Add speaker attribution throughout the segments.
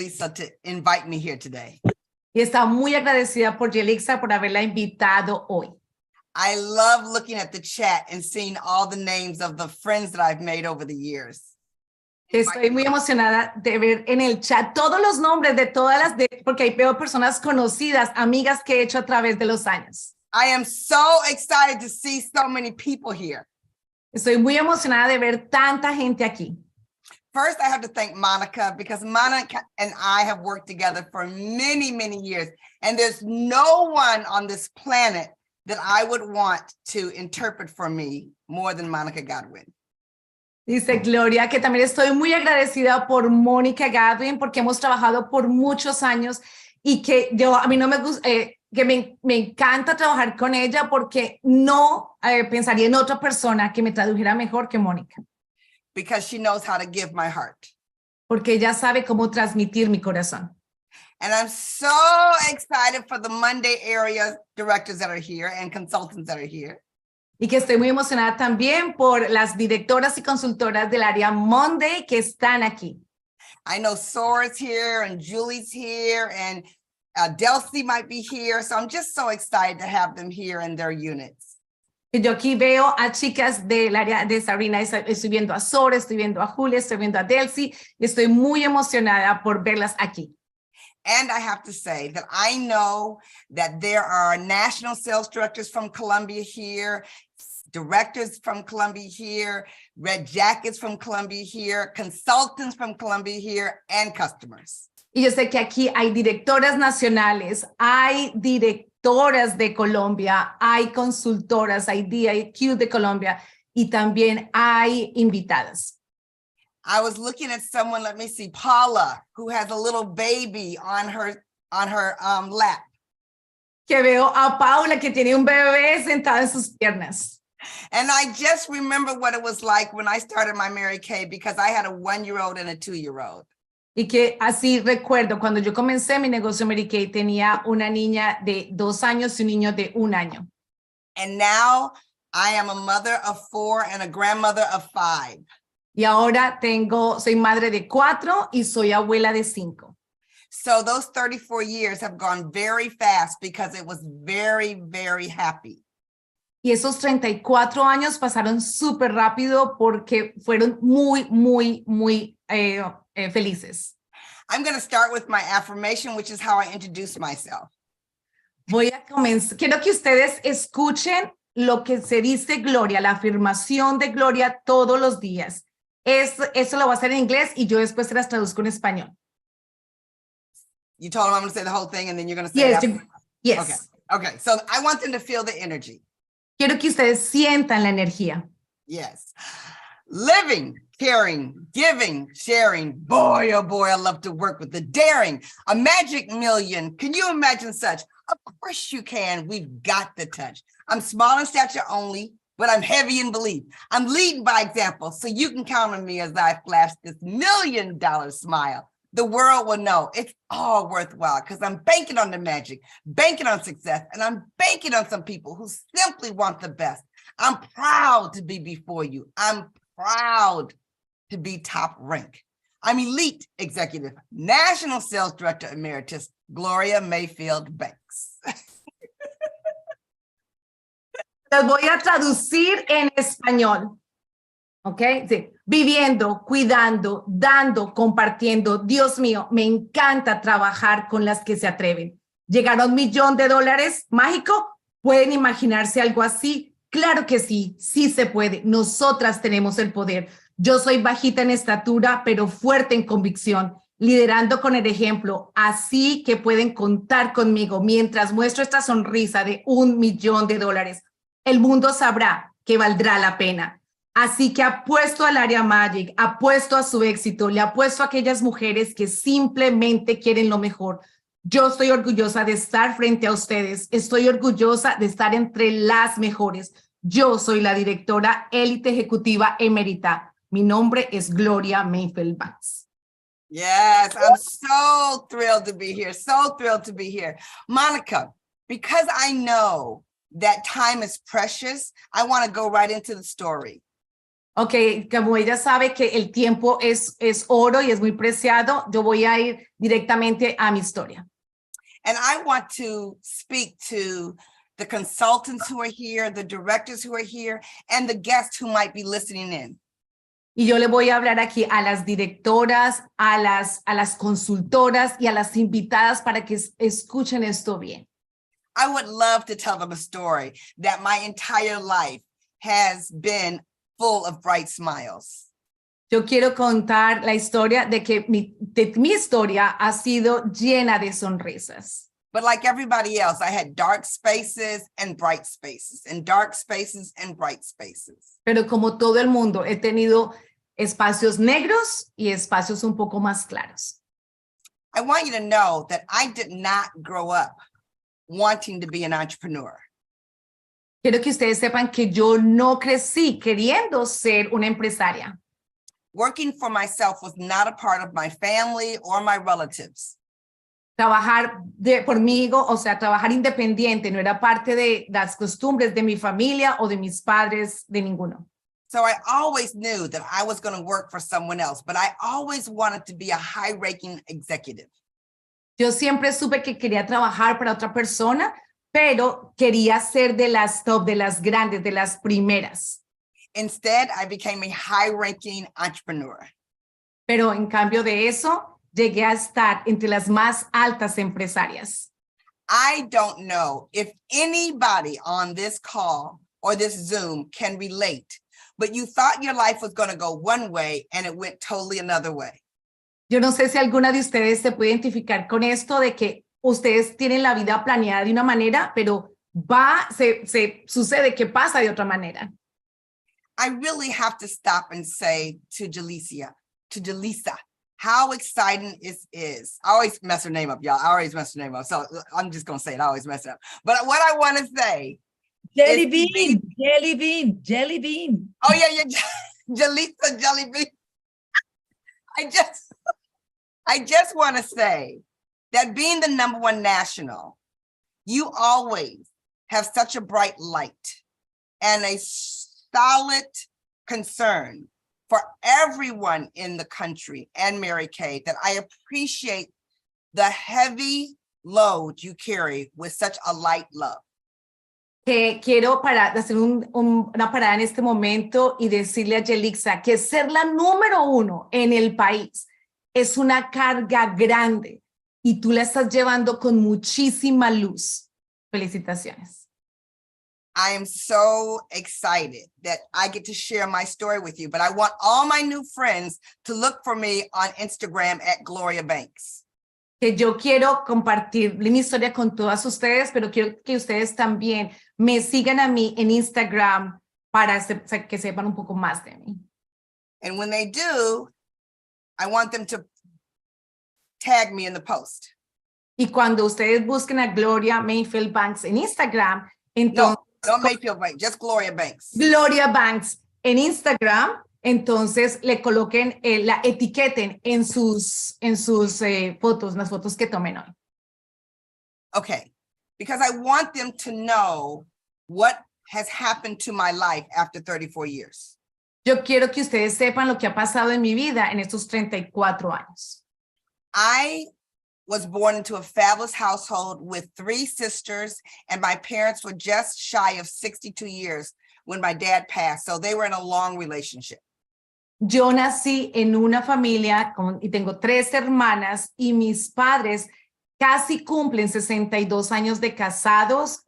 Speaker 1: Lisa to invite me here today.
Speaker 2: Y está muy agradecida por Yelixa por haberla invitado hoy.
Speaker 1: I love looking at the chat and seeing all the names of the friends that I've made over the years.
Speaker 2: Estoy muy emocionada de ver en el chat todos los nombres de porque ahí veo personas conocidas, amigas que he hecho a través de los años.
Speaker 1: I am so excited to see so many people here.
Speaker 2: Estoy muy emocionada de ver tanta gente aquí.
Speaker 1: First, I have to thank Monica because Monica and I have worked together for many, many years. And there's no one on this planet that I would want to interpret for me more than Monica Godwin.
Speaker 2: Dice Gloria que también estoy muy agradecida por Mónica Godwin porque hemos trabajado por muchos años y que a mí no me gusta, que me encanta trabajar con ella porque no pensaría en otra persona que me tradujera mejor que Mónica.
Speaker 1: Because she knows how to give my heart.
Speaker 2: Porque ella sabe cómo transmitir mi corazón.
Speaker 1: And I'm so excited for the Monday area directors that are here and consultants that are here.
Speaker 2: Y que estoy muy emocionada también por las directoras y consultoras del área Monday que están aquí.
Speaker 1: I know Sora's here and Julie's here and Delcy might be here. So I'm just so excited to have them here in their units.
Speaker 2: Y yo aquí veo a chicas del área de Sabrina, estoy viendo a Sora, estoy viendo a Julia, estoy viendo a Delcy y estoy muy emocionada por verlas aquí.
Speaker 1: And I have to say that I know that there are national sales directors from Columbia here, directors from Columbia here, red jackets from Columbia here, consultants from Columbia here, and customers.
Speaker 2: Y yo sé que aquí hay directoras nacionales, hay directoras de Colombia, hay consultoras, hay DIQ de Colombia y también hay invitadas.
Speaker 1: I was looking at someone, let me see, Paula, who has a little baby on her lap.
Speaker 2: Que veo a Paula que tiene un bebé sentado en sus piernas.
Speaker 1: And I just remember what it was like when I started my Mary Kay because I had a 1-year-old and a 2-year-old.
Speaker 2: Y que así recuerdo, cuando yo comencé mi negocio Mary Kay, tenía una niña de 2 años y un niño de 1 año.
Speaker 1: And now I am a mother of 4 and a grandmother of 5.
Speaker 2: Y ahora soy madre de 4 y soy abuela de 5.
Speaker 1: So those 34 years have gone very fast because it was very, very happy.
Speaker 2: Y esos 34 años pasaron súper rápido porque fueron muy, muy, muy felices.
Speaker 1: I'm going to start with my affirmation, which is how I introduce myself.
Speaker 2: Voy a comenzar. Quiero que ustedes escuchen lo que se dice Gloria, la afirmación de Gloria todos los días. Eso lo voy a hacer en inglés y yo después se las traduzco en español.
Speaker 1: You told them I'm going to say the whole thing and then you're going to say it.
Speaker 2: Yes.
Speaker 1: Okay. So I want them to feel the energy.
Speaker 2: Quiero que ustedes sientan la energía.
Speaker 1: Yes. Living, caring, giving, sharing. Boy, oh boy, I love to work with the daring. A magic million. Can you imagine such? Of course you can. We've got the touch. I'm small in stature only, but I'm heavy in belief. I'm leading by example, so you can count on me as I flash this $1 million smile. The world will know it's all worthwhile because I'm banking on the magic, banking on success, and I'm banking on some people who simply want the best. I'm proud to be before you. I'm proud to be top rank. I'm elite executive, national sales director emeritus, Gloria Mayfield Banks.
Speaker 2: Las voy a traducir en español. ¿Ok? Sí. Viviendo, cuidando, dando, compartiendo. Dios mío, me encanta trabajar con las que se atreven. ¿Llegar a $1 millón mágico? ¿Pueden imaginarse algo así? Claro que sí, sí se puede. Nosotras tenemos el poder. Yo soy bajita en estatura, pero fuerte en convicción, liderando con el ejemplo. Así que pueden contar conmigo mientras muestro esta sonrisa de $1 millón. El mundo sabrá que valdrá la pena. Así que apuesto al área Magic, apuesto a su éxito, le apuesto a aquellas mujeres que simplemente quieren lo mejor. Yo estoy orgullosa de estar frente a ustedes, estoy orgullosa de estar entre las mejores. Yo soy la directora élite ejecutiva Emérita. Mi nombre es Gloria Mayfield Banks.
Speaker 1: Yes, I'm so thrilled to be here, so thrilled to be here. Monica, because I know that time is precious, I want to go right into the story.
Speaker 2: Ok, como ella sabe que el tiempo es oro y es muy preciado, yo voy a ir directamente a mi historia.
Speaker 1: And I want to speak to the consultants who are here, the directors who are here, and the guests who might be listening in.
Speaker 2: Y yo le voy a hablar aquí a las directoras, a las consultoras y a las invitadas para que escuchen esto bien.
Speaker 1: I would love to tell them a story that my entire life has been full of bright smiles.
Speaker 2: Yo quiero contar la historia de que mi historia ha sido llena de sonrisas.
Speaker 1: But like everybody else, I had dark spaces and bright spaces, and dark spaces and bright spaces.
Speaker 2: Pero como todo el mundo, he tenido espacios negros y espacios un poco más claros.
Speaker 1: I want you to know that I did not grow up wanting to be an entrepreneur.
Speaker 2: Quiero que ustedes sepan que yo no crecí queriendo ser una empresaria.
Speaker 1: Working for myself was not a part of my family or my relatives.
Speaker 2: Trabajar trabajar independiente no era parte de las costumbres de mi familia o de mis padres, de ninguno.
Speaker 1: So I always knew that I was going to work for someone else, but I always wanted to be a high-ranking executive.
Speaker 2: Yo siempre supe que quería trabajar para otra persona, pero quería ser de las top, de las grandes, de las primeras.
Speaker 1: Instead, I became a high-ranking entrepreneur.
Speaker 2: Pero en cambio de eso, llegué a estar entre las más altas empresarias.
Speaker 1: I don't know if anybody on this call or this Zoom can relate, but you thought your life was going to go one way and it went totally another way.
Speaker 2: Yo no sé si alguna de ustedes se puede identificar con esto de que ustedes tienen la vida planeada de una manera, pero sucede que pasa de otra manera.
Speaker 1: I really have to stop and say to Jaleesa, how exciting it is. I always mess her name up, y'all. I always mess her name up. So I'm just going to say it. I always mess it up. But what I want to say.
Speaker 3: Jelly bean.
Speaker 1: Oh, yeah. Jaleesa, jelly bean. I just want to say that being the #1 national, you always have such a bright light and a solid concern for everyone in the country and Mary Kay, that I appreciate the heavy load you carry with such a light love.
Speaker 2: Quiero hacer una parada en este momento y decirle a Jelixa que ser la #1 en el país es una carga grande y tú la estás llevando con muchísima luz. Felicitaciones.
Speaker 1: I am so excited that I get to share my story with you, but I want all my new friends to look for me on Instagram at Gloria Banks.
Speaker 2: Que yo quiero compartir mi historia con todas ustedes, pero quiero que ustedes también me sigan a mí en Instagram para que sepan un poco más de mí.
Speaker 1: And when they do, I want them to tag me in the post.
Speaker 2: Y cuando ustedes busquen a Gloria Mayfield Banks en Instagram, entonces...
Speaker 1: No Mayfield Banks, just Gloria Banks.
Speaker 2: Gloria Banks en Instagram, entonces le coloquen, la etiqueten en sus fotos, las fotos que tomen hoy.
Speaker 1: Okay, because I want them to know what has happened to my life after 34 years.
Speaker 2: Yo quiero que ustedes sepan lo que ha pasado en mi vida en estos 34 años.
Speaker 1: I was born into a fabulous household with 3 sisters, and my parents were just shy of 62 years when my dad passed, so they were in a long relationship.
Speaker 2: Yo nací en una familia y tengo 3 hermanas y mis padres casi cumplen 62 años de casados,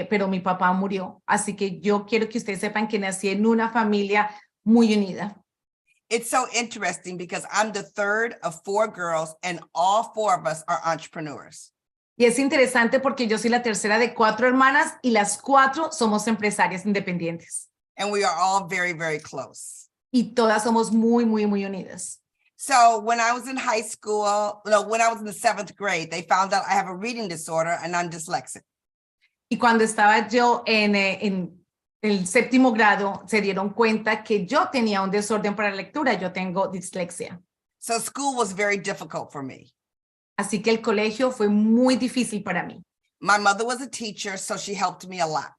Speaker 2: pero mi papá murió. Así que yo quiero que ustedes sepan que nací en una familia muy unida.
Speaker 1: It's so interesting because I'm the third of 4 girls and all 4 of us are entrepreneurs.
Speaker 2: Y es interesante porque yo soy la tercera de 4 hermanas y las 4 somos empresarias independientes.
Speaker 1: And we are all very, very close.
Speaker 2: Y todas somos muy, muy, muy unidas.
Speaker 1: So when I was in high school, when I was in the 7th grade, they found out I have a reading disorder and I'm dyslexic.
Speaker 2: Y cuando estaba yo en el 7º grado, se dieron cuenta que yo tenía un desorden para la lectura. Yo tengo dislexia.
Speaker 1: So school was very difficult for me.
Speaker 2: Así que el colegio fue muy difícil para mí.
Speaker 1: My mother was a teacher, so she helped me a lot.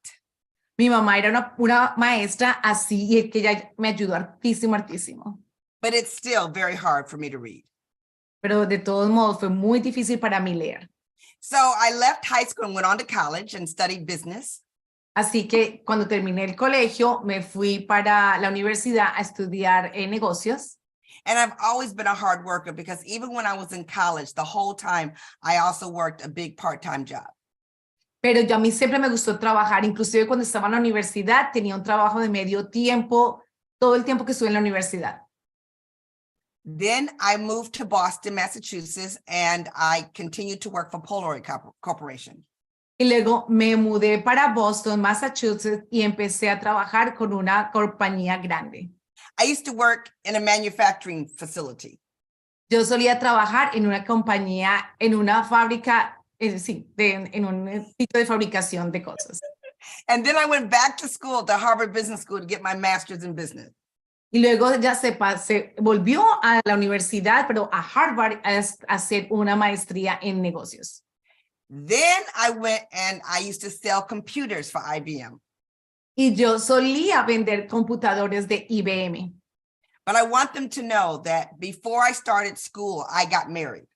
Speaker 2: Mi mamá era una maestra así y que ella me ayudó hartísimo, hartísimo.
Speaker 1: but it's still very hard for me to read.
Speaker 2: Pero de todos modos fue muy difícil para mí leer.
Speaker 1: So I left high school and went on to college and studied business.
Speaker 2: Así que cuando terminé el colegio me fui para la universidad a estudiar negocios.
Speaker 1: And I've always been a hard worker because even when I was in college, the whole time, I also worked a big part-time job.
Speaker 2: Pero yo a mí siempre me gustó trabajar, inclusive cuando estaba en la universidad tenía un trabajo de medio tiempo, todo el tiempo que estuve en la universidad.
Speaker 1: Then I moved to Boston, Massachusetts, and I continued to work for Polaroid Corporation.
Speaker 2: Y luego me mudé para Boston, Massachusetts, y empecé a trabajar con una compañía grande.
Speaker 1: I used to work in a manufacturing facility.
Speaker 2: Yo solía trabajar en una compañía, en una fábrica, en un sitio de fabricación de cosas.
Speaker 1: And then I went back to school, to Harvard Business School, to get my master's in business.
Speaker 2: Y luego ya se volvió a la universidad, pero a Harvard, a hacer una maestría en negocios.
Speaker 1: Then I went and I used to sell computers for IBM.
Speaker 2: Y yo solía vender computadores de IBM.
Speaker 1: But I want them to know that before I started school, I got married.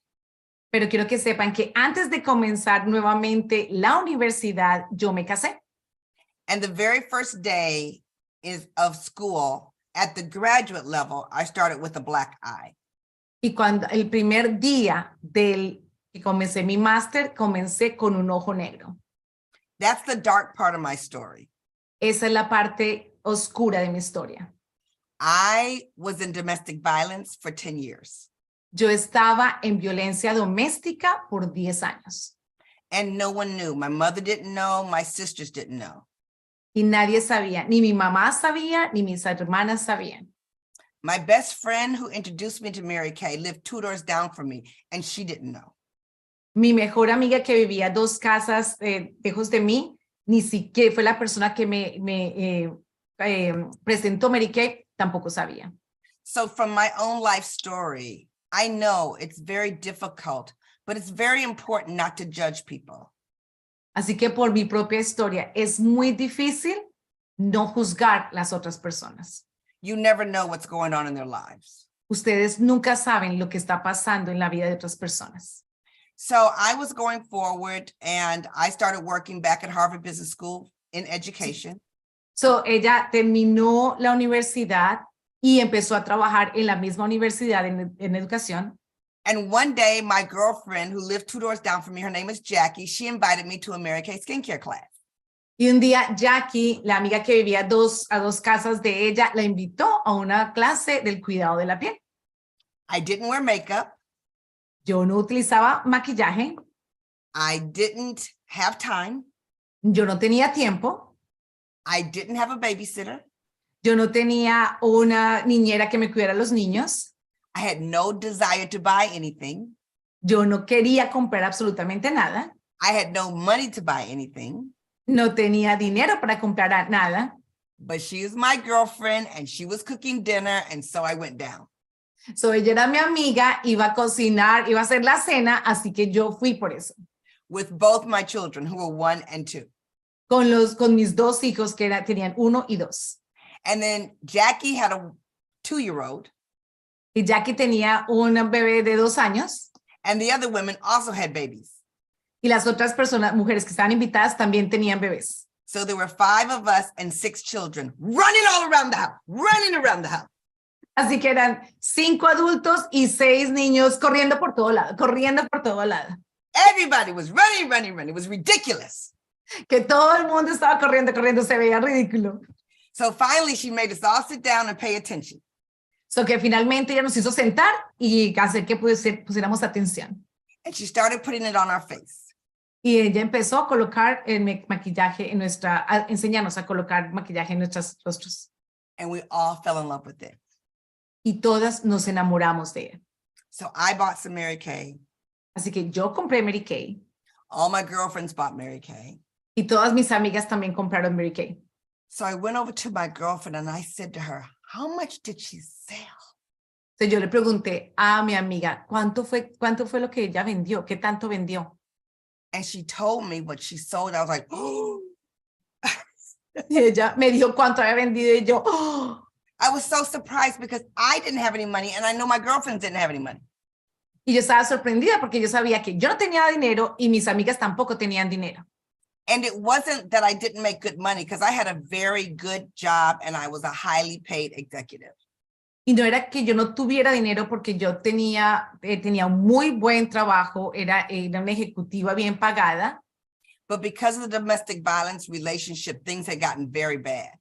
Speaker 2: Pero quiero que sepan que antes de comenzar nuevamente la universidad, yo me casé.
Speaker 1: And the very first day of school, at the graduate level, I started with a black eye.
Speaker 2: Y cuando el primer día que comencé mi máster, comencé con un ojo negro.
Speaker 1: That's the dark part of my story.
Speaker 2: Esa es la parte oscura de mi historia.
Speaker 1: I was in domestic violence for 10 years.
Speaker 2: Yo estaba en violencia doméstica por 10 años.
Speaker 1: And no one knew. My mother didn't know. My sisters didn't know.
Speaker 2: Y nadie sabía, ni mi mamá sabía, ni mis hermanas sabían.
Speaker 1: My best friend who introduced me to Mary Kay lived 2 doors down from me, and she didn't know.
Speaker 2: Mi mejor amiga que vivía 2 casas lejos de mí, ni siquiera fue la persona que me presentó Mary Kay, tampoco sabía.
Speaker 1: So from my own life story, I know it's very difficult, but it's very important not to judge people.
Speaker 2: Así que por mi propia historia, es muy difícil no juzgar las otras personas.
Speaker 1: You never know what's going on in their lives.
Speaker 2: Ustedes nunca saben lo que está pasando en la vida de otras personas.
Speaker 1: So I was going forward and I started working back at Harvard Business School in education.
Speaker 2: So ella terminó la universidad y empezó a trabajar en la misma universidad en educación.
Speaker 1: And one day, my girlfriend who lived 2 doors down from me, her name is Jackie, she invited me to a Mary Kay skincare class.
Speaker 2: Y un día Jackie, la amiga que vivía a dos casas de ella, la invitó a una clase del cuidado de la piel.
Speaker 1: I didn't wear makeup.
Speaker 2: Yo no utilizaba maquillaje.
Speaker 1: I didn't have time.
Speaker 2: Yo no tenía tiempo.
Speaker 1: I didn't have a babysitter.
Speaker 2: Yo no tenía una niñera que me cuidara a los niños.
Speaker 1: I had no desire to buy anything.
Speaker 2: Yo no quería comprar absolutamente nada.
Speaker 1: I had no money to buy anything.
Speaker 2: No tenía dinero para comprar nada.
Speaker 1: But she is my girlfriend and she was cooking dinner, and so I went down.
Speaker 2: So ella era mi amiga, iba a cocinar, iba a hacer la cena, así que yo fui por eso.
Speaker 1: With both my children who were 1 and 2.
Speaker 2: Con mis 2 hijos que tenían 1 y 2.
Speaker 1: And then Jackie had a 2-year-old.
Speaker 2: Y Jackie tenía un bebé de 2 años.
Speaker 1: And the other women also had babies.
Speaker 2: Y las otras personas, mujeres que estaban invitadas, también tenían bebés.
Speaker 1: So there were 5 of us and 6 children running all around the house, running around the house.
Speaker 2: Así que eran 5 adultos y 6 niños corriendo por todo lado, corriendo por todo lado.
Speaker 1: Everybody was running, running, running. It was ridiculous.
Speaker 2: Que todo el mundo estaba corriendo, corriendo, se veía ridículo.
Speaker 1: So finally she made us all sit down and pay attention.
Speaker 2: So que finalmente ella nos hizo sentar y hacer que pusiéramos atención.
Speaker 1: And she started putting it on our face.
Speaker 2: Y ella empezó a colocar el maquillaje a enseñarnos a colocar maquillaje en nuestros rostros.
Speaker 1: And we all fell in love with it.
Speaker 2: Y todas nos enamoramos de ella.
Speaker 1: So I bought some Mary Kay.
Speaker 2: Así que yo compré Mary Kay.
Speaker 1: All my girlfriends bought Mary Kay.
Speaker 2: Y todas mis amigas también compraron Mary Kay.
Speaker 1: So I went over to my girlfriend and I said to her, how much did she sell?
Speaker 2: Entonces yo le pregunté a mi amiga, ¿cuánto fue lo que ella vendió? ¿Qué tanto vendió?
Speaker 1: And she told me what she sold. I was like, oh.
Speaker 2: Y ella me dijo cuánto había vendido y yo, ¡oh!
Speaker 1: I was so surprised because I didn't have any money and I know my girlfriends didn't have any money.
Speaker 2: Y yo estaba sorprendida porque yo sabía que yo no tenía dinero y mis amigas tampoco tenían dinero.
Speaker 1: And it wasn't that I didn't make good money because I had a very good job and I was a highly paid executive.
Speaker 2: Y no era que yo no tuviera dinero porque yo tenía un muy buen trabajo, era una ejecutiva bien pagada.
Speaker 1: But because of the domestic violence relationship, things had gotten very bad.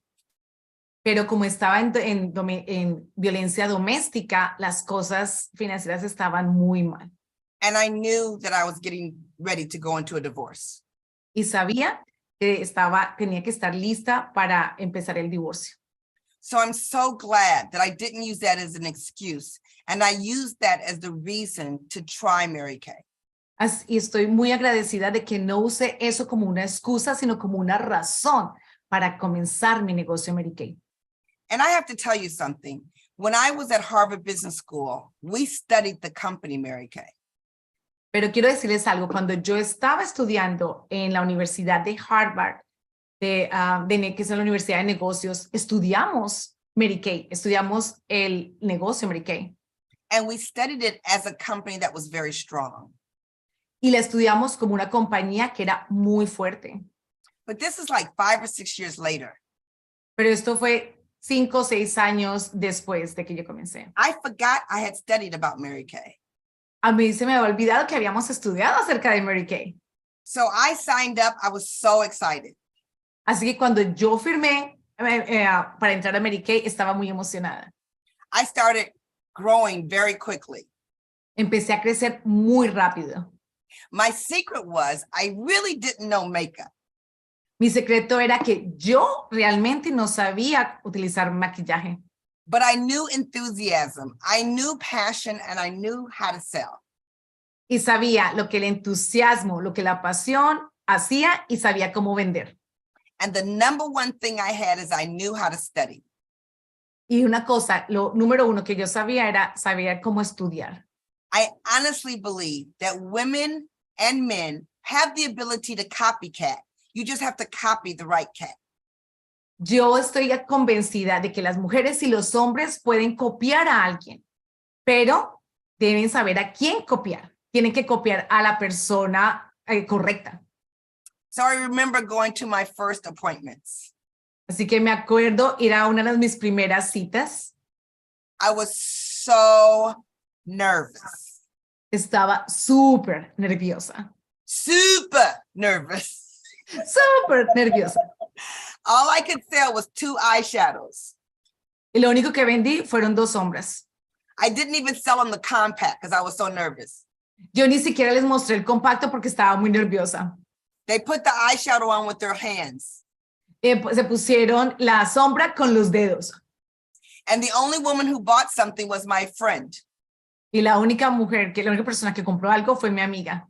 Speaker 2: Pero como estaba en violencia doméstica, las cosas financieras estaban muy mal.
Speaker 1: And I knew that I was getting ready to go into a divorce.
Speaker 2: Y sabía que tenía que estar lista para empezar el divorcio.
Speaker 1: So I'm so glad that I didn't use that as an excuse. And I used that as the reason to try Mary Kay.
Speaker 2: Y estoy muy agradecida de que no use eso como una excusa, sino como una razón para comenzar mi negocio Mary Kay.
Speaker 1: And I have to tell you something. When I was at Harvard Business School, we studied the company Mary Kay.
Speaker 2: Pero quiero decirles algo, cuando yo estaba estudiando en la Universidad de Harvard, que es la Universidad de Negocios, estudiamos Mary Kay, estudiamos el negocio Mary Kay.
Speaker 1: And we studied it as a company that was very strong.
Speaker 2: Y la estudiamos como una compañía que era muy fuerte.
Speaker 1: But this is like 5 or 6 years later.
Speaker 2: Pero esto fue 5 o 6 años después de que yo comencé.
Speaker 1: I forgot I had studied about Mary Kay.
Speaker 2: A mí se me había olvidado que habíamos estudiado acerca de Mary Kay.
Speaker 1: So I signed up. I was so excited.
Speaker 2: Así que cuando yo firmé para entrar a Mary Kay, estaba muy emocionada.
Speaker 1: I started growing very quickly.
Speaker 2: Empecé a crecer muy rápido.
Speaker 1: My secret was I really didn't know makeup.
Speaker 2: Mi secreto era que yo realmente no sabía utilizar maquillaje.
Speaker 1: But I knew enthusiasm, I knew passion, and I knew how to sell.
Speaker 2: Y sabía lo que el entusiasmo, lo que la pasión hacía y sabía cómo vender.
Speaker 1: And the number one thing I had is I knew how to study.
Speaker 2: Y una cosa, lo número uno que yo sabía era saber cómo estudiar.
Speaker 1: I honestly believe that women and men have the ability to copycat. You just have to copy the right cat.
Speaker 2: Yo estoy convencida de que las mujeres y los hombres pueden copiar a alguien, pero deben saber a quién copiar. Tienen que copiar a la persona correcta.
Speaker 1: So I remember going to my first appointments.
Speaker 2: Así que me acuerdo ir a una de mis primeras citas.
Speaker 1: I was so nervous.
Speaker 2: Estaba súper nerviosa.
Speaker 1: Super nervous.
Speaker 2: Súper nerviosa.
Speaker 1: All I could sell was 2 eyeshadows.
Speaker 2: Y lo único que vendí fueron 2 sombras.
Speaker 1: I didn't even sell them the compact because I was so nervous.
Speaker 2: Yo ni siquiera les mostré el compacto porque estaba muy nerviosa.
Speaker 1: They put the eyeshadow on with their hands.
Speaker 2: Se pusieron la sombra con los dedos.
Speaker 1: And the only woman who bought something was my friend.
Speaker 2: Y la única persona que compró algo fue mi amiga.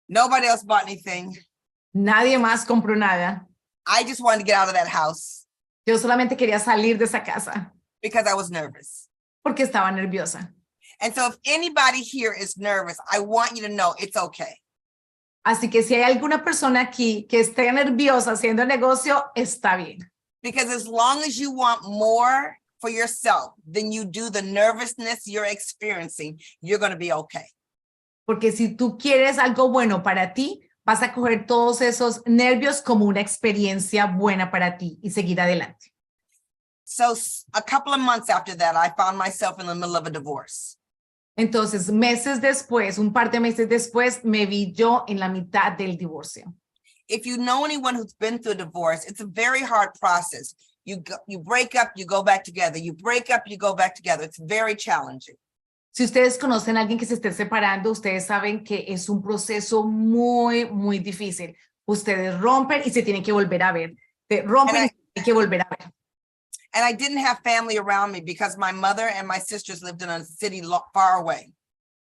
Speaker 1: Nobody else bought anything.
Speaker 2: Nadie más compró nada.
Speaker 1: I just wanted to get out of that house.
Speaker 2: Yo solamente quería salir de esa casa.
Speaker 1: Because I was nervous.
Speaker 2: Porque estaba nerviosa.
Speaker 1: And so if anybody here is nervous, I want you to know it's okay.
Speaker 2: Así que si hay alguna persona aquí que esté nerviosa haciendo negocio, está bien.
Speaker 1: Because as long as you want more for yourself than you do the nervousness you're experiencing, you're going to be okay.
Speaker 2: Porque si tú quieres algo bueno para ti, vas a coger todos esos nervios como una experiencia buena para ti y seguir adelante.
Speaker 1: So a couple of months after that, I found myself in the middle of a divorce.
Speaker 2: Entonces, un par de meses después, me vi yo en la mitad del divorcio.
Speaker 1: If you know anyone who's been through a divorce, it's a very hard process. You break up, you go back together. You break up, you go back together. It's very challenging.
Speaker 2: Si ustedes conocen a alguien que se esté separando, ustedes saben que es un proceso muy, muy difícil. Ustedes rompen y se tienen que volver a ver. Rompen y se tienen que volver a ver.
Speaker 1: And I didn't have family around me because my mother and my sisters lived in a city far away.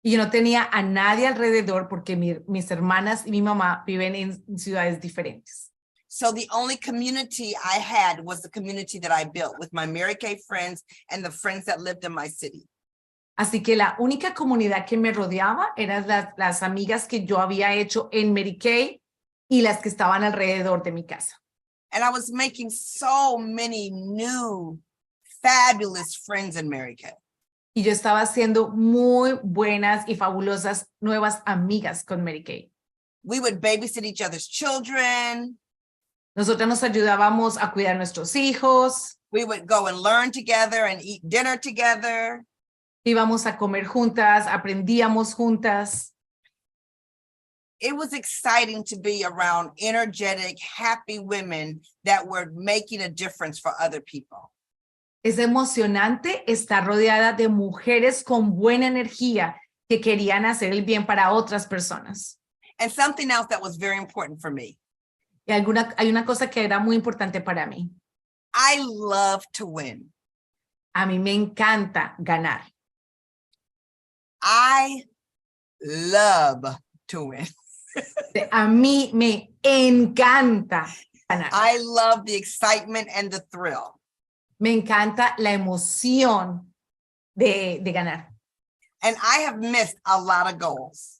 Speaker 2: Y yo no tenía a nadie alrededor porque mis hermanas y mi mamá viven en ciudades diferentes.
Speaker 1: So the only community I had was the community that I built with my Mary Kay friends and the friends that lived in my city.
Speaker 2: Así que la única comunidad que me rodeaba eran las amigas que yo había hecho en Mary Kay y las que estaban alrededor de mi casa.
Speaker 1: And I was making so many new, fabulous friends in Mary Kay.
Speaker 2: Y yo estaba haciendo muy buenas y fabulosas nuevas amigas con Mary Kay.
Speaker 1: We would babysit each other's children.
Speaker 2: Nosotras nos ayudábamos a cuidar nuestros hijos.
Speaker 1: We would go and learn together and eat dinner together.
Speaker 2: Íbamos a comer juntas, aprendíamos juntas.
Speaker 1: It was exciting to be around energetic, happy women that were making a difference for other people.
Speaker 2: Es emocionante estar rodeada de mujeres con buena energía que querían hacer el bien para otras personas.
Speaker 1: And something else that was very important for me.
Speaker 2: Y hay una cosa que era muy importante para mí.
Speaker 1: I love to win.
Speaker 2: A mí me encanta ganar.
Speaker 1: I love to win.
Speaker 2: A mí me encanta ganar.
Speaker 1: I love the excitement and the thrill.
Speaker 2: Me encanta la emoción de ganar.
Speaker 1: And I have missed a lot of goals,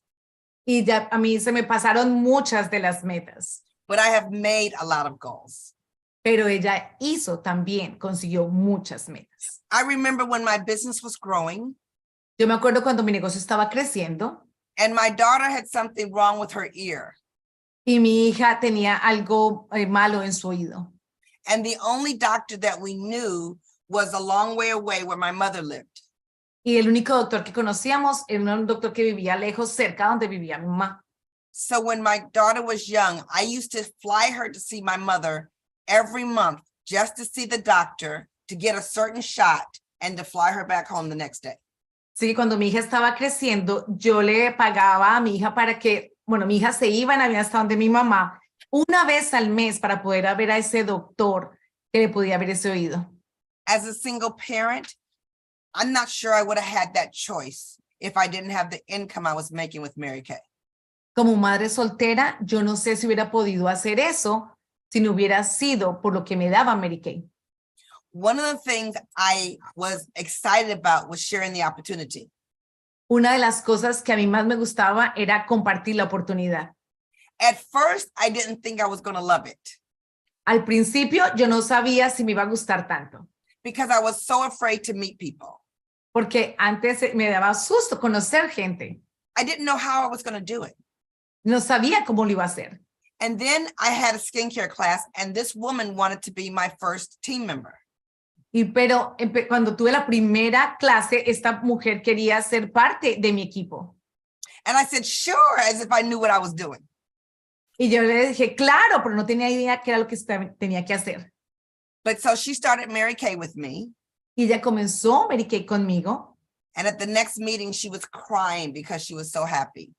Speaker 2: Y ya a mí se me pasaron muchas de las metas,
Speaker 1: but I have made a lot of goals.
Speaker 2: pero ella consiguió muchas metas.
Speaker 1: I remember when my business was growing
Speaker 2: Yo me acuerdo cuando mi negocio estaba creciendo
Speaker 1: and my daughter had something wrong with her ear.
Speaker 2: y mi hija tenía algo malo en su oído.
Speaker 1: And the only doctor that we knew was a long way away where my mother lived.
Speaker 2: Y el único doctor que conocíamos era un doctor que vivía lejos, cerca donde vivía mi mamá.
Speaker 1: So when my daughter was young, I used to fly her to see my mother every month just to see the doctor, to get a certain shot, and to fly her back home the next day.
Speaker 2: Así que cuando mi hija estaba creciendo, yo le pagaba a mi hija para que, mi hija se iba en avión hasta donde mi mamá, una vez al mes para poder ver a ese doctor que le podía ver ese oído.
Speaker 1: As a single parent, I'm not sure I would have had that choice if I didn't have the income I was making with Mary Kay.
Speaker 2: Como madre soltera, yo no sé si hubiera podido hacer eso si no hubiera sido por lo que me daba Mary Kay.
Speaker 1: One of the things I was excited about was sharing the opportunity.
Speaker 2: Una de las cosas que a mí más me gustaba era compartir la oportunidad.
Speaker 1: At first, I didn't think I was going to love it
Speaker 2: Al principio, yo no sabía si me iba a gustar tanto,
Speaker 1: because I was so afraid to meet people.
Speaker 2: porque antes me daba susto conocer gente.
Speaker 1: I didn't know how I was going to do it.
Speaker 2: No sabía cómo lo iba a hacer.
Speaker 1: And then I had a skincare class, and this woman wanted to be my first team member.
Speaker 2: Pero cuando tuve la primera clase, esta mujer quería ser parte de mi equipo.
Speaker 1: And I said, sure, as if I knew what I was doing.
Speaker 2: Y yo le dije, claro, pero no tenía idea qué era lo que tenía que hacer.
Speaker 1: But so she started Mary Kay with me.
Speaker 2: Y ella comenzó Mary Kay conmigo.
Speaker 1: And at the next meeting, she was crying because she was so happy.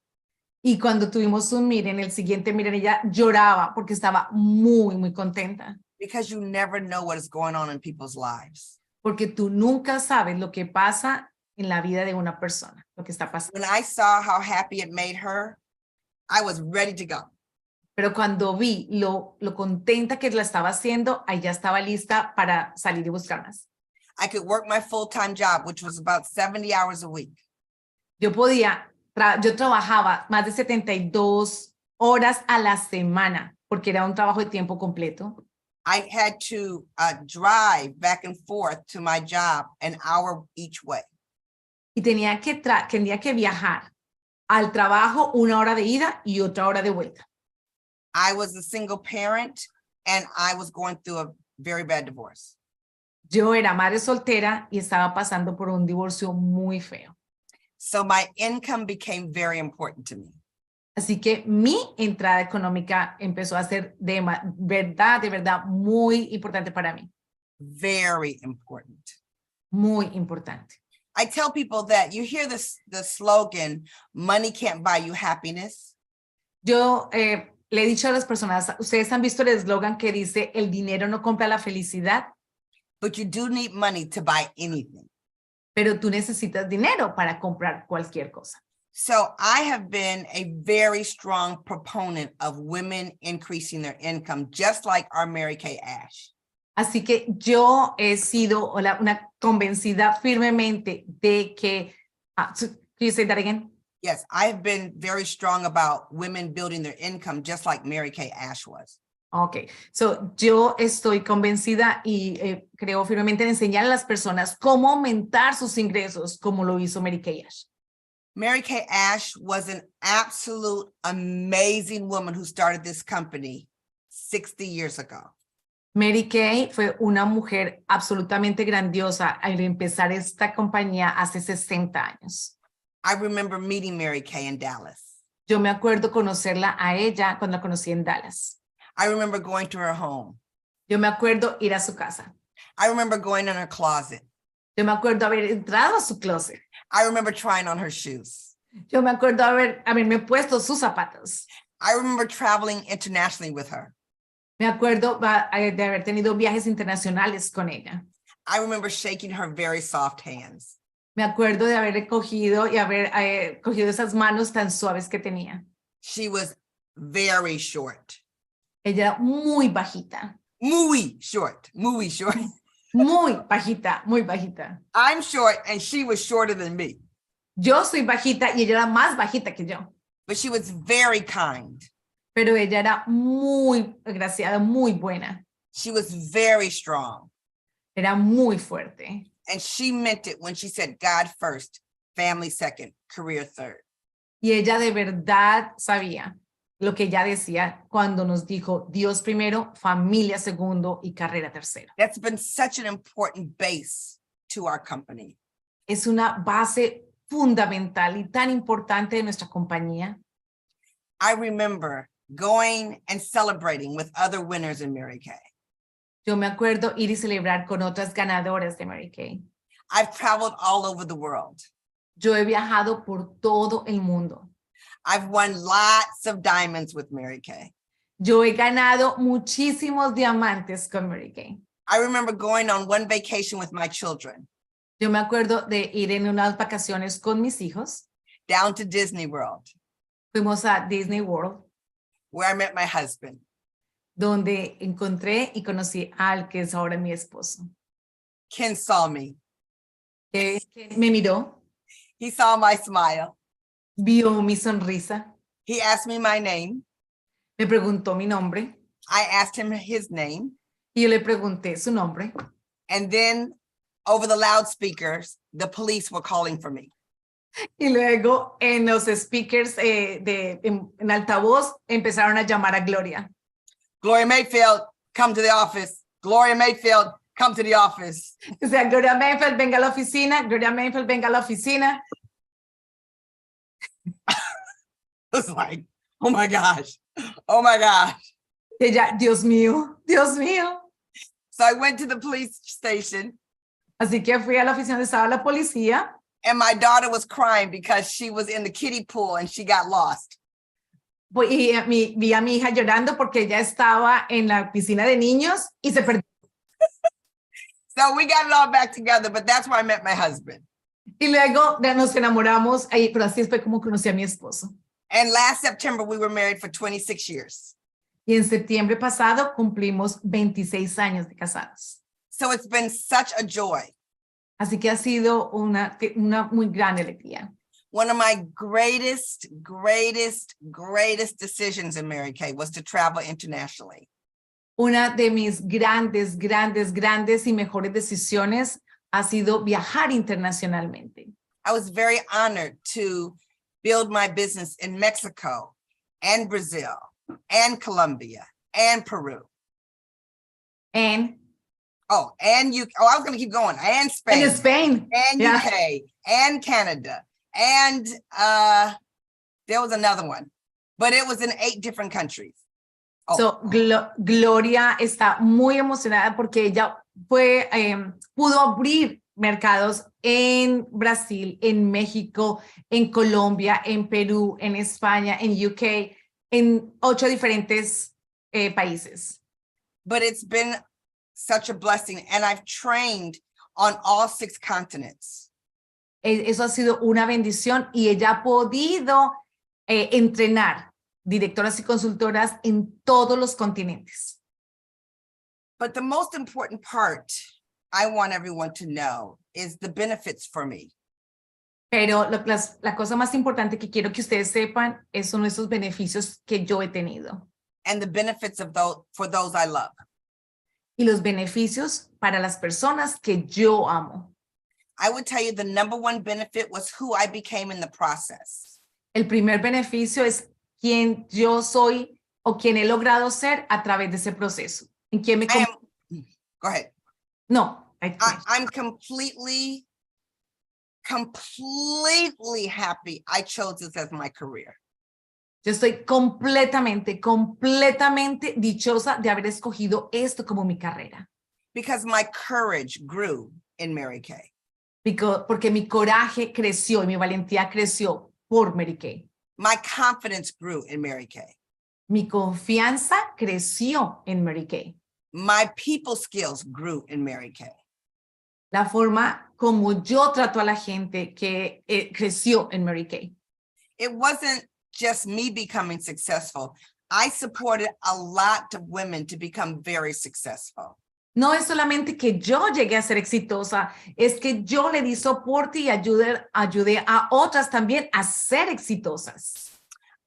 Speaker 2: Y cuando tuvimos un meeting, el siguiente meeting, ella lloraba porque estaba muy, muy contenta.
Speaker 1: Because you never know what is going on in people's lives.
Speaker 2: Porque tú nunca sabes lo que pasa en la vida de una persona, lo que está pasando.
Speaker 1: When I saw how happy it made her, I was ready to go.
Speaker 2: Pero cuando vi lo contenta que la estaba haciendo, ahí ya estaba lista para salir y buscar más.
Speaker 1: I could work my full-time job, which was about 70 hours a week.
Speaker 2: Yo trabajaba más de 72 horas a la semana, porque era un trabajo de tiempo completo.
Speaker 1: I had to drive back and forth to my job an hour each way.
Speaker 2: Y tenía que viajar al trabajo 1 hora de ida y otra hora de vuelta.
Speaker 1: I was a single parent and I was going through a very bad divorce.
Speaker 2: Yo era madre soltera y estaba pasando por un divorcio muy feo.
Speaker 1: So my income became very important to me.
Speaker 2: Así que mi entrada económica empezó a ser de verdad muy importante para mí.
Speaker 1: Very important.
Speaker 2: Muy importante.
Speaker 1: I tell people that you hear the slogan, money can't buy you happiness.
Speaker 2: Yo le he dicho a las personas, ustedes han visto el eslogan que dice, el dinero no compra la felicidad.
Speaker 1: But you do need money to buy anything.
Speaker 2: Pero tú necesitas dinero para comprar cualquier cosa.
Speaker 1: So I have been a very strong proponent of women increasing their income, just like our Mary Kay Ash.
Speaker 2: Así que yo he sido una convencida firmemente de que, can you say that again?
Speaker 1: Yes, I have been very strong about women building their income, just like Mary Kay Ash was.
Speaker 2: Ok, so yo estoy convencida y creo firmemente en enseñar a las personas cómo aumentar sus ingresos, como lo hizo Mary Kay Ash.
Speaker 1: Mary Kay Ash was an absolute amazing woman who started this company 60 years ago.
Speaker 2: Mary Kay fue una mujer absolutamente grandiosa al empezar esta compañía hace 60 años.
Speaker 1: I remember meeting Mary Kay in Dallas.
Speaker 2: Yo me acuerdo conocerla a ella cuando la conocí en Dallas.
Speaker 1: I remember going to her home.
Speaker 2: Yo me acuerdo ir a su casa.
Speaker 1: I remember going in her closet.
Speaker 2: Yo me acuerdo haber entrado a su closet.
Speaker 1: I remember trying on her shoes.
Speaker 2: Yo me acuerdo haberme puesto sus zapatos.
Speaker 1: I remember traveling internationally with her.
Speaker 2: Me acuerdo de haber tenido viajes internacionales con ella.
Speaker 1: I remember shaking her very soft hands.
Speaker 2: Me acuerdo de haber cogido y haber cogido esas manos tan suaves que tenía.
Speaker 1: She was very short.
Speaker 2: Ella era muy bajita.
Speaker 1: Muy short. Muy short.
Speaker 2: Muy bajita, muy bajita.
Speaker 1: I'm short and she was shorter than me.
Speaker 2: Yo soy bajita y ella era más bajita que yo.
Speaker 1: But she was very kind.
Speaker 2: Pero ella era muy agraciada, muy buena.
Speaker 1: She was very strong.
Speaker 2: Era muy fuerte.
Speaker 1: And she meant it when she said, God first, family second, career third.
Speaker 2: Y ella de verdad sabía lo que ella decía cuando nos dijo Dios primero, familia segundo y carrera tercero.
Speaker 1: That's been such an important base to our company.
Speaker 2: Es una base fundamental y tan importante de nuestra compañía.
Speaker 1: I remember going and celebrating with other winners in Mary Kay.
Speaker 2: Yo me acuerdo ir y celebrar con otras ganadoras de Mary Kay.
Speaker 1: I've traveled all over the world.
Speaker 2: Yo he viajado por todo el mundo.
Speaker 1: I've won lots of diamonds with Mary Kay.
Speaker 2: Yo he ganado muchísimos diamantes con Mary Kay.
Speaker 1: I remember going on one vacation with my children.
Speaker 2: Yo me acuerdo de ir en unas vacaciones con mis hijos.
Speaker 1: Down to Disney World.
Speaker 2: Fuimos a Disney World,
Speaker 1: where I met my husband.
Speaker 2: donde encontré y conocí al que es ahora mi esposo.
Speaker 1: Ken saw me.
Speaker 2: Que me miró,
Speaker 1: He saw my smile.
Speaker 2: vio mi sonrisa,
Speaker 1: He asked me my name.
Speaker 2: me preguntó mi nombre
Speaker 1: I asked him his name.
Speaker 2: y yo le pregunté su nombre.
Speaker 1: And then over the loudspeakers, the police were calling for me.
Speaker 2: Y luego en los speakers en altavoz empezaron a llamar a Gloria.
Speaker 1: Gloria Mayfield, come to the office. Gloria Mayfield, come to the office.
Speaker 2: O sea, Gloria Mayfield, venga a la oficina. Gloria Mayfield, venga a la oficina.
Speaker 1: It was like, oh my gosh. Oh my gosh.
Speaker 2: Y ella, Dios mío, Dios mío.
Speaker 1: So I went to the police station
Speaker 2: Así que fui a la oficina donde estaba la policía.
Speaker 1: and my daughter was crying because she was in the kiddie pool and she got lost.
Speaker 2: Y vi a mi hija llorando porque ella estaba en la piscina de niños y se perdió.
Speaker 1: So we got it all back together, but that's where I met my husband.
Speaker 2: Y luego nos enamoramos, pero así fue como conocí a mi esposo.
Speaker 1: And last September, we were married for 26 years.
Speaker 2: Y en septiembre pasado cumplimos 26 años de casados.
Speaker 1: So it's been such a joy.
Speaker 2: Así que ha sido una muy gran alegría.
Speaker 1: One of my greatest decisions in Mary Kay was to travel internationally.
Speaker 2: Una de mis grandes y mejores decisiones ha sido viajar internacionalmente.
Speaker 1: I was very honored to build my business in Mexico and Brazil and Colombia and Peru.
Speaker 2: I
Speaker 1: was going to keep going. And Spain.
Speaker 2: En Spain.
Speaker 1: And
Speaker 2: Yeah.
Speaker 1: UK and Canada. And there was another one, but it was in 8 different countries. Oh.
Speaker 2: So, Gloria está muy emocionada porque ella pudo abrir mercados en Brasil, en México, en Colombia, en Perú, en España, en UK, en 8 diferentes países.
Speaker 1: But it's been such a blessing, and I've trained on all 6 continents.
Speaker 2: Eso ha sido una bendición y ella ha podido entrenar directoras y consultoras en todos los continentes.
Speaker 1: But the most important part I want everyone to know is the benefits for me.
Speaker 2: Pero la cosa más importante que quiero que ustedes sepan son esos beneficios que yo he tenido.
Speaker 1: and the benefits of those for those I love.
Speaker 2: y los beneficios para las personas que yo amo.
Speaker 1: I would tell you the number one benefit was who I became in the process.
Speaker 2: El primer beneficio es quien yo soy o quien he logrado ser a través de ese proceso. ¿En quién me
Speaker 1: I am, go ahead.
Speaker 2: No,
Speaker 1: I'm completely happy I chose this as my career.
Speaker 2: yo estoy completamente dichosa de haber escogido esto como mi carrera.
Speaker 1: Because my courage grew in Mary Kay.
Speaker 2: Porque mi coraje creció y mi valentía creció por Mary Kay.
Speaker 1: My confidence grew in Mary Kay.
Speaker 2: Mi confianza creció en Mary Kay.
Speaker 1: My people skills grew in Mary Kay.
Speaker 2: La forma como yo trato a la gente que creció en Mary Kay.
Speaker 1: It wasn't just me becoming successful. I supported a lot of women to become very successful.
Speaker 2: No es solamente que yo llegué a ser exitosa, es que yo le di soporte y ayudé a otras también a ser exitosas.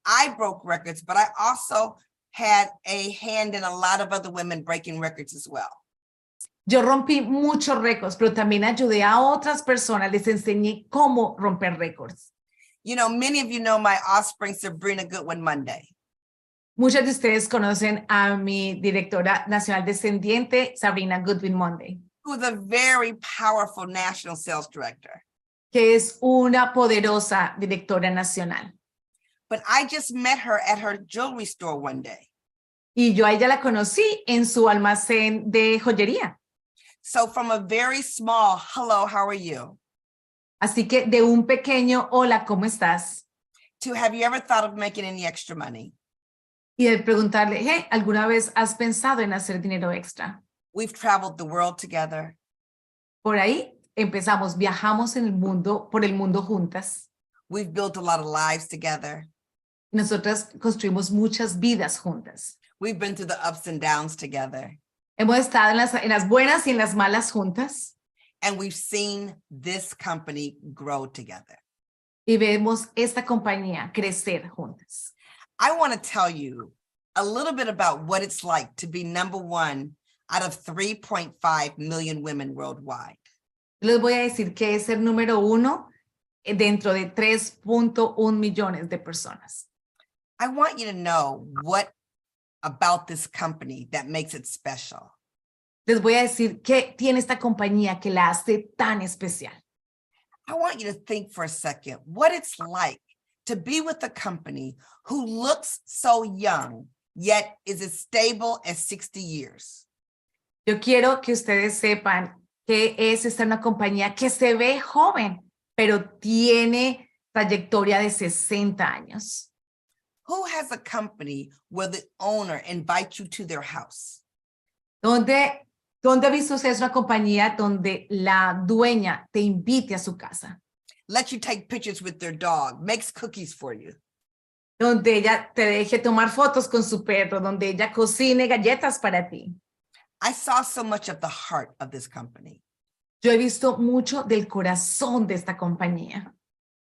Speaker 1: I broke records, but I also had a hand in a lot of other women breaking records as well.
Speaker 2: Yo rompí muchos récords, pero también ayudé a otras personas, les enseñé cómo romper récords.
Speaker 1: You know, many of you know my offspring, Sabrina Goodwin Monday.
Speaker 2: Muchas de ustedes conocen a mi directora nacional descendiente, Sabrina Goodwin Monday,
Speaker 1: Who's a very powerful national sales director.
Speaker 2: que es una poderosa directora nacional.
Speaker 1: But I just met her at her jewelry store one day.
Speaker 2: Y yo a ella la conocí en su almacén de joyería.
Speaker 1: So from a very small, hello, how are you?
Speaker 2: Así que de un pequeño, hola, ¿cómo estás?
Speaker 1: To have you ever thought of making any extra money?
Speaker 2: Y de preguntarle, hey, ¿alguna vez has pensado en hacer dinero extra?
Speaker 1: We've traveled the world together.
Speaker 2: Por ahí empezamos, viajamos en el mundo, por el mundo juntas.
Speaker 1: We've built a lot of lives together.
Speaker 2: Nosotras construimos muchas vidas juntas.
Speaker 1: We've been through the ups and downs together.
Speaker 2: Hemos estado en las buenas y en las malas juntas.
Speaker 1: And we've seen this company grow together.
Speaker 2: Y vemos esta compañía crecer juntas.
Speaker 1: I want to tell you a little bit about what it's like to be number one out of 3.5 million women worldwide.
Speaker 2: Les voy a decir que es el número 1 dentro de 3.1 millones de personas.
Speaker 1: I want you to know what about this company that makes it special.
Speaker 2: Les voy a decir qué tiene esta compañía que la hace tan especial.
Speaker 1: I want you to think for a second what it's like to be with a company who looks so young, yet is as stable as 60 years.
Speaker 2: Yo quiero que ustedes sepan que es esta una compañía que se ve joven, pero tiene trayectoria de 60 años.
Speaker 1: Who has a company where the owner invites you to their house?
Speaker 2: ¿Dónde ha visto usted una compañía donde la dueña te invite a su casa?
Speaker 1: Let you take pictures with their dog, makes cookies for you.
Speaker 2: Donde ella te deje tomar fotos con su perro, donde ella cocine galletas para ti.
Speaker 1: I saw so much of the heart of this company.
Speaker 2: Yo he visto mucho del corazón de esta compañía.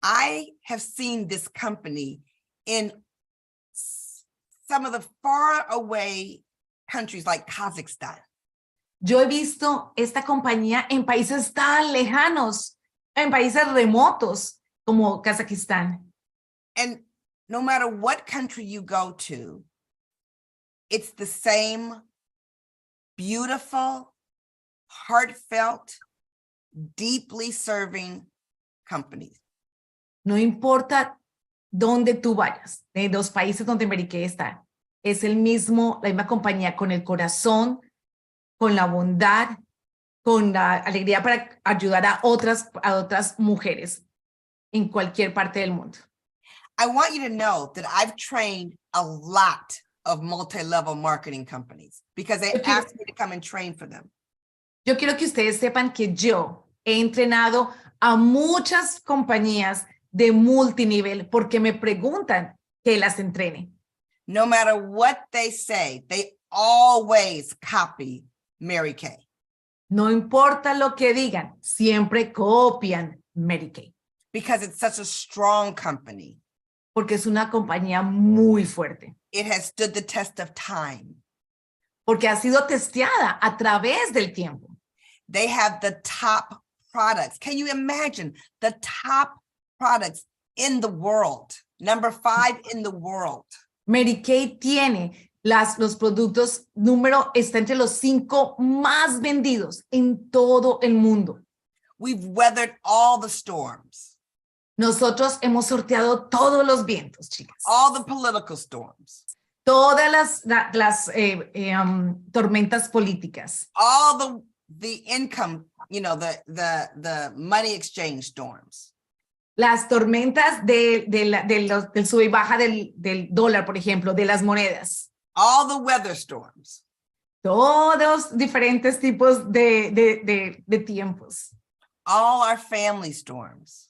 Speaker 1: I have seen this company in some of the far away countries like Kazakhstan.
Speaker 2: Yo he visto esta compañía en países tan lejanos, en países remotos como Kazajistán.
Speaker 1: And no matter what country you go to, it's the same beautiful, heartfelt, deeply serving companies.
Speaker 2: No importa dónde tú vayas, de los países donde Emérita está, es la misma compañía con el corazón, con la bondad, con la alegría para ayudar a otras mujeres en cualquier parte del mundo.
Speaker 1: I want you to know that I've trained a lot of multi-level marketing companies because they asked me to come and train for them.
Speaker 2: Yo quiero que ustedes sepan que yo he entrenado a muchas compañías de multinivel porque me preguntan que las entrene.
Speaker 1: No matter what they say, they always copy Mary Kay.
Speaker 2: No importa lo que digan, siempre copian Mary Kay.
Speaker 1: Because it's such a strong company.
Speaker 2: porque es una compañía muy fuerte,
Speaker 1: It has stood the test of time.
Speaker 2: porque ha sido testeada a través del tiempo.
Speaker 1: They have the top products. Can you imagine the top products in the world? Number 5 in the world.
Speaker 2: Mary Kay tiene los productos está entre los 5 más vendidos en todo el mundo.
Speaker 1: We've weathered all the storms,
Speaker 2: Nosotros hemos sorteado todos los vientos, chicas.
Speaker 1: all the political storms,
Speaker 2: Todas las tormentas políticas,
Speaker 1: all the income, you know, the money exchange storms.
Speaker 2: las tormentas del sube y baja del dólar, por ejemplo, de las monedas.
Speaker 1: All the weather storms,
Speaker 2: Todos diferentes tipos de tiempos.
Speaker 1: all our family storms.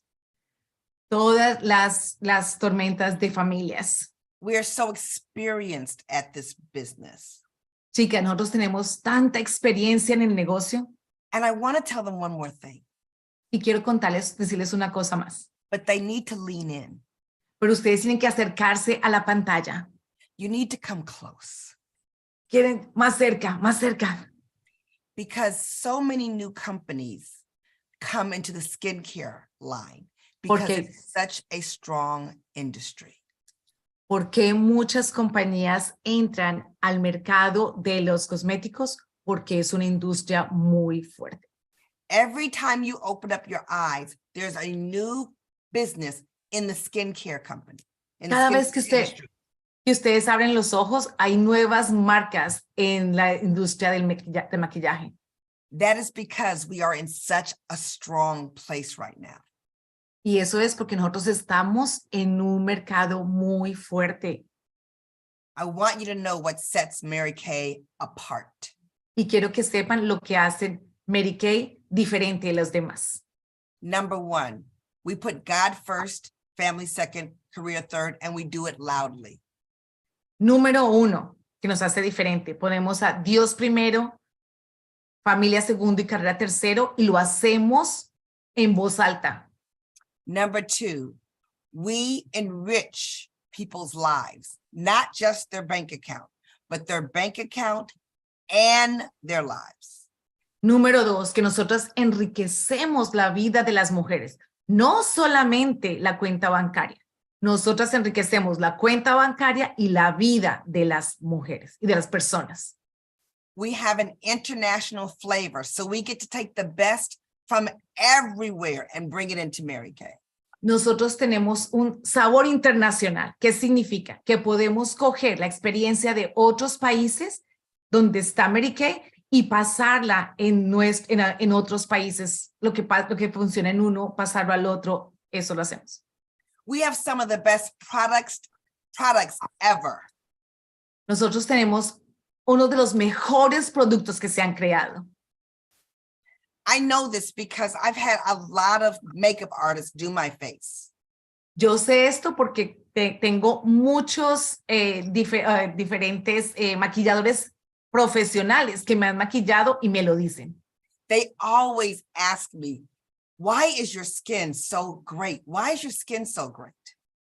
Speaker 2: Todas las tormentas de familias.
Speaker 1: We are so experienced at this business.
Speaker 2: Chicas, nosotros tenemos tanta experiencia en el negocio
Speaker 1: And I want to tell them one more thing,
Speaker 2: y quiero decirles una cosa más.
Speaker 1: but they need to lean in.
Speaker 2: Pero ustedes tienen que acercarse a la pantalla.
Speaker 1: You need to come close
Speaker 2: Quieren más cerca, más cerca.
Speaker 1: because so many new companies come into the skincare line because
Speaker 2: Porque-
Speaker 1: it's such a strong industry.
Speaker 2: ¿Por qué muchas compañías entran al mercado de los cosméticos? Porque es una industria muy fuerte.
Speaker 1: Every time you open up your eyes, there's a new business in the skincare company. In the
Speaker 2: Cada vez que
Speaker 1: skincare industry.
Speaker 2: ustedes abren los ojos, hay nuevas marcas en la industria del maquillaje.
Speaker 1: That is because we are in such a strong place right now.
Speaker 2: Y eso es porque nosotros estamos en un mercado muy fuerte.
Speaker 1: I want you to know what sets Mary Kay apart.
Speaker 2: Y quiero que sepan lo que hacen Mary Kay diferente de los demás.
Speaker 1: Number 1, we put God first, family second, career third, and we do it loudly.
Speaker 2: Número 1, que nos hace diferente. Ponemos a Dios primero, familia segundo y carrera tercero, y lo hacemos en voz alta.
Speaker 1: Number 2, we enrich people's lives, not just their bank account, but their bank account and their lives.
Speaker 2: Número 2, que nosotros enriquecemos la vida de las mujeres, no solamente la cuenta bancaria. Nosotras enriquecemos la cuenta bancaria y la vida de las mujeres y de las personas.
Speaker 1: We have an international flavor, so we get to take the best from everywhere and bring it into Mary Kay.
Speaker 2: Nosotros tenemos un sabor internacional. ¿Qué significa? Que podemos coger la experiencia de otros países donde está Mary Kay y pasarla en otros países. Lo que funciona en uno, pasarlo al otro, eso lo hacemos.
Speaker 1: We have some of the best products ever.
Speaker 2: Nosotros tenemos uno de los mejores productos que se han creado.
Speaker 1: I know this because I've had a lot of makeup artists do my face.
Speaker 2: Yo sé esto porque tengo muchos diferentes maquilladores profesionales que me han maquillado y me lo dicen.
Speaker 1: They always ask me, why is your skin so great? Why is your skin so great?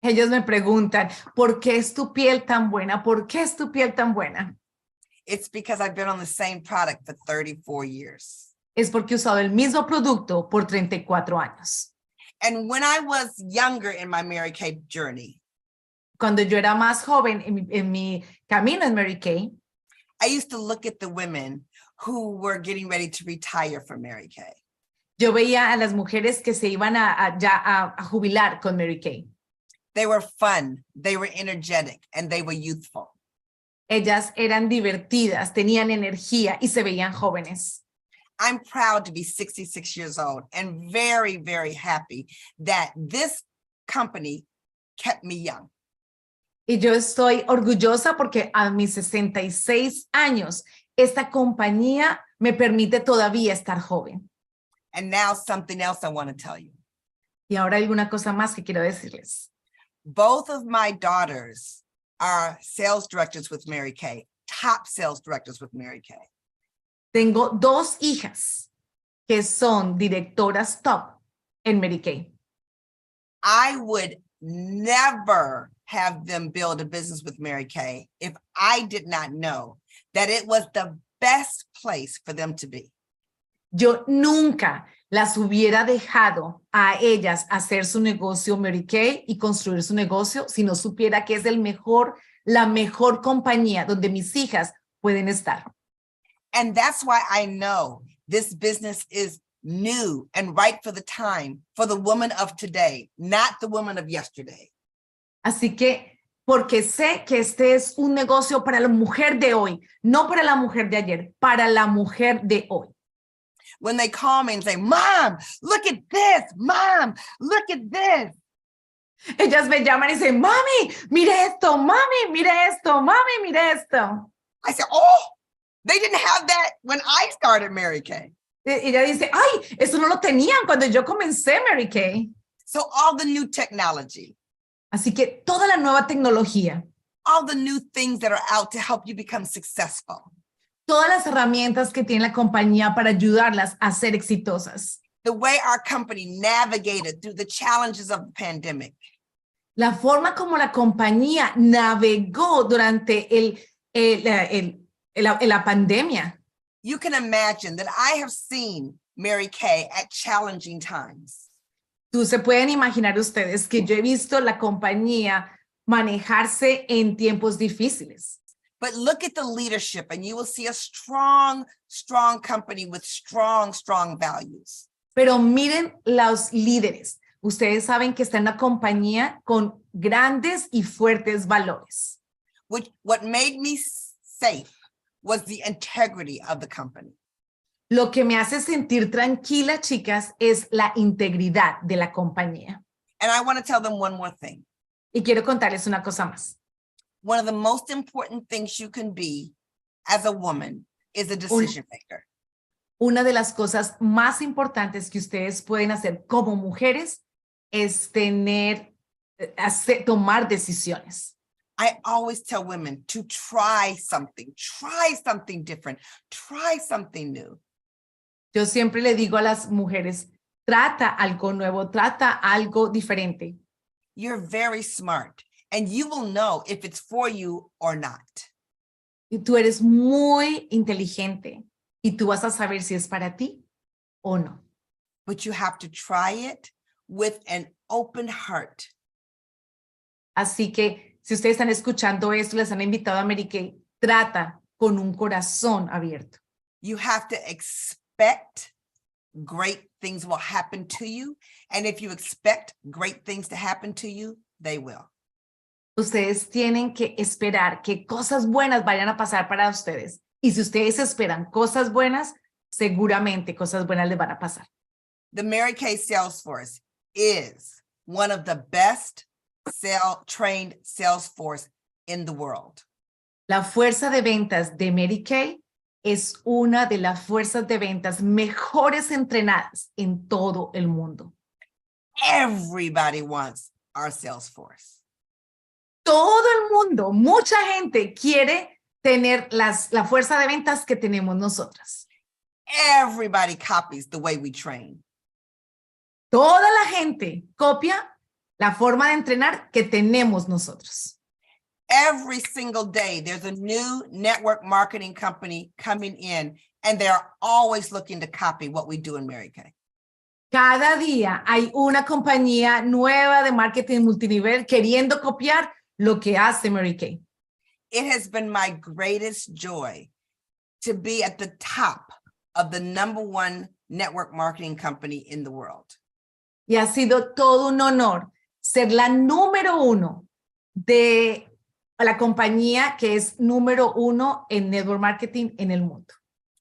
Speaker 2: Ellos me preguntan, ¿por qué es tu piel tan buena? ¿Por qué es tu piel tan buena?
Speaker 1: It's because I've been on the same product for 34 years.
Speaker 2: Es porque he usado el mismo producto por 34 años.
Speaker 1: And when I was younger in my Mary Kay journey,
Speaker 2: Cuando yo era más joven en mi camino en Mary Kay,
Speaker 1: I used to look at the women who were getting ready to retire from Mary Kay.
Speaker 2: yo veía a las mujeres que se iban a jubilar con Mary Kay.
Speaker 1: They were fun, they were energetic, and they were youthful.
Speaker 2: Ellas eran divertidas, tenían energía y se veían jóvenes.
Speaker 1: I'm proud to be 66 years old and very, very happy that this company kept me young.
Speaker 2: Y yo estoy orgullosa porque a mis 66 años, esta compañía me permite todavía estar joven.
Speaker 1: And now something else I want to tell you.
Speaker 2: Y ahora hay una cosa más que quiero decirles.
Speaker 1: Both of my daughters are sales directors with Mary Kay, top sales directors with Mary Kay.
Speaker 2: Tengo 2 hijas que son directoras top en Mary Kay.
Speaker 1: I would never have them build a business with Mary Kay if I did not know that it was the best place for them to be.
Speaker 2: Yo nunca las hubiera dejado a ellas hacer su negocio Mary Kay y construir su negocio si no supiera que es la mejor compañía donde mis hijas pueden estar.
Speaker 1: And that's why I know this business is new and right for the time for the woman of today, not the woman of yesterday.
Speaker 2: Así que, porque sé que este es un negocio para la mujer de hoy, no para la mujer de ayer, para la mujer de hoy.
Speaker 1: When they call me and say, Mom, look at this, Mom, look at this.
Speaker 2: Ellas me llaman y dicen, mami, mire esto, mami, mire esto, mami, mire esto.
Speaker 1: I said, oh, they didn't have that when I started Mary Kay.
Speaker 2: Y ella dice, ay, eso no lo tenían cuando yo comencé Mary Kay.
Speaker 1: So all the new technology,
Speaker 2: Así que toda la nueva tecnología,
Speaker 1: all the new things that are out to help you become successful,
Speaker 2: todas las herramientas que tiene la compañía para ayudarlas a ser exitosas,
Speaker 1: the way our company navigated through the challenges of the pandemic,
Speaker 2: la forma como la compañía navegó durante la pandemia.
Speaker 1: you can imagine that I have seen Mary Kay at challenging times.
Speaker 2: Tú se pueden imaginar ustedes que yo he visto la compañía manejarse en tiempos difíciles.
Speaker 1: But look at the leadership and you will see a strong, strong company with strong, strong values.
Speaker 2: Pero miren los líderes. Ustedes saben que está en una compañía con grandes y fuertes valores.
Speaker 1: What made me safe was the integrity of the company.
Speaker 2: Lo que me hace sentir tranquila, chicas, es la integridad de la compañía.
Speaker 1: And I want to tell them one more thing.
Speaker 2: Y quiero contarles una cosa más.
Speaker 1: One of the most important things you can be as a woman is a decision maker.
Speaker 2: Una de las cosas más importantes que ustedes pueden hacer como mujeres es tomar decisiones.
Speaker 1: I always tell women to try something different, try something new.
Speaker 2: Yo siempre le digo a las mujeres, trata algo nuevo, trata algo diferente.
Speaker 1: You're very smart and you will know if it's for you or not.
Speaker 2: Y tú eres muy inteligente y tú vas a saber si es para ti o no.
Speaker 1: But you have to try it with an open heart.
Speaker 2: Así que si ustedes están escuchando esto, les han invitado a Mary Kay, trata con un corazón abierto.
Speaker 1: You have to expect great things will happen to you. And if you expect great things to happen to you, they will.
Speaker 2: Ustedes tienen que esperar que cosas buenas vayan a pasar para ustedes. Y si ustedes esperan cosas buenas, seguramente cosas buenas les van a pasar.
Speaker 1: The Mary Kay sales force is one of the best trained sales force in the world.
Speaker 2: La fuerza de ventas de Mary Kay es una de las fuerzas de ventas mejores entrenadas en todo el mundo.
Speaker 1: Everybody wants our sales force.
Speaker 2: Todo el mundo, mucha gente quiere tener la fuerza de ventas que tenemos nosotras.
Speaker 1: Everybody copies the way we train.
Speaker 2: Toda la gente copia la forma de entrenar que tenemos nosotros.
Speaker 1: Every single day, there's a new network marketing company coming in, and they're always looking to copy what we do in Mary Kay.
Speaker 2: Cada día hay una compañía nueva de marketing multinivel queriendo copiar lo que hace Mary Kay.
Speaker 1: It has been my greatest joy to be at the top of the #1 network marketing company in the world.
Speaker 2: Y ha sido todo un honor ser la número 1 de la compañía que es número 1 en network marketing en el mundo.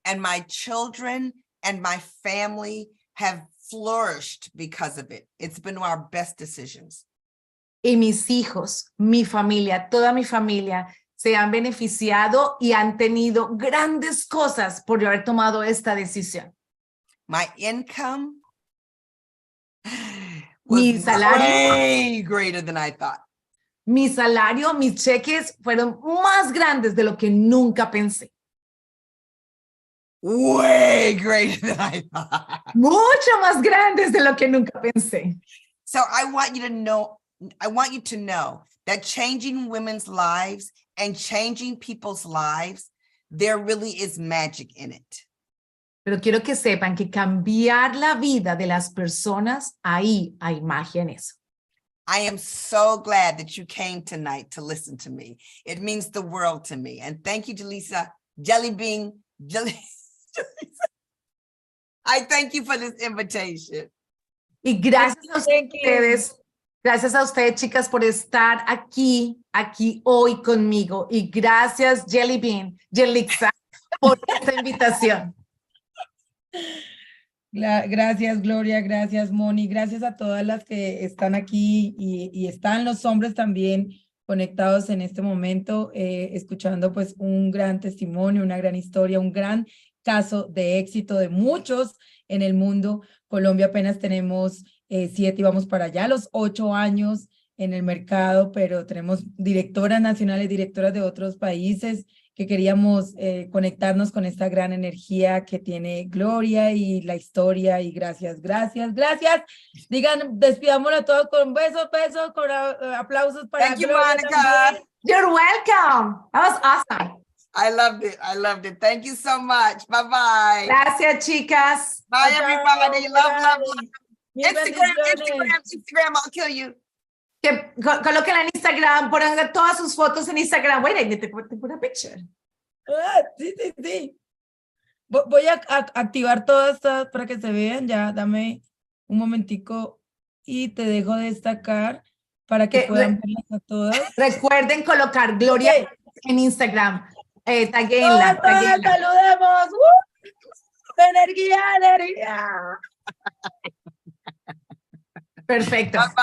Speaker 1: And my children and my family have flourished because of it. It's been our best decisions.
Speaker 2: Y mis hijos, mi familia, toda mi familia se han beneficiado y han tenido grandes cosas por haber tomado esta decisión.
Speaker 1: My income
Speaker 2: Mi
Speaker 1: was
Speaker 2: salario,
Speaker 1: way greater than I thought.
Speaker 2: mis cheques fueron más grandes de lo que nunca pensé.
Speaker 1: Way greater than I thought.
Speaker 2: Mucho más grandes de lo que nunca pensé.
Speaker 1: So I want you to know I want you to know that changing women's lives and changing people's lives, there really is magic in it.
Speaker 2: Pero quiero que sepan que cambiar la vida de las personas, ahí hay magia en eso.
Speaker 1: I am so glad that you came tonight to listen to me. It means the world to me. And thank you, Jalisa, Jelly Bean, I thank you for this invitation.
Speaker 2: Y gracias a
Speaker 3: Thank you.
Speaker 2: ustedes, gracias a ustedes, chicas, por estar aquí hoy conmigo. Y gracias, Jelly Bean, Jelixa, por esta invitación.
Speaker 3: Gracias, Gloria, gracias, Moni, gracias a todas las que están aquí y están los hombres también conectados en este momento, escuchando pues un gran testimonio, una gran historia, un gran caso de éxito de muchos en el mundo. Colombia apenas tenemos 7 y vamos para allá, los 8 años en el mercado, pero tenemos directoras nacionales, directoras de otros países que queríamos conectarnos con esta gran energía que tiene Gloria y la historia. Y gracias, gracias, gracias. Digan, despidámoslo a todos con besos, con aplausos para
Speaker 1: Thank you,
Speaker 3: Gloria
Speaker 1: Monica.
Speaker 3: también.
Speaker 2: You're welcome. That was awesome.
Speaker 1: I loved it. I loved it. Thank you so much. Bye-bye.
Speaker 2: Gracias, chicas.
Speaker 1: Bye,
Speaker 3: Chao,
Speaker 1: everybody. Love, love, love.
Speaker 3: Mil bendiciones.
Speaker 1: Instagram, I'll kill you.
Speaker 2: Que colóquenla en Instagram, pongan todas sus fotos en Instagram. Wait, I need to put a picture.
Speaker 3: Ah, sí. Voy a activar todas estas para que se vean. Ya, dame un momentico y te dejo destacar para que puedan verlas a todas.
Speaker 2: Recuerden colocar Gloria
Speaker 3: Ok.
Speaker 2: en Instagram. Taguenla,
Speaker 3: Todas, saludemos. Energía.
Speaker 2: Perfecto.
Speaker 1: Bye-bye.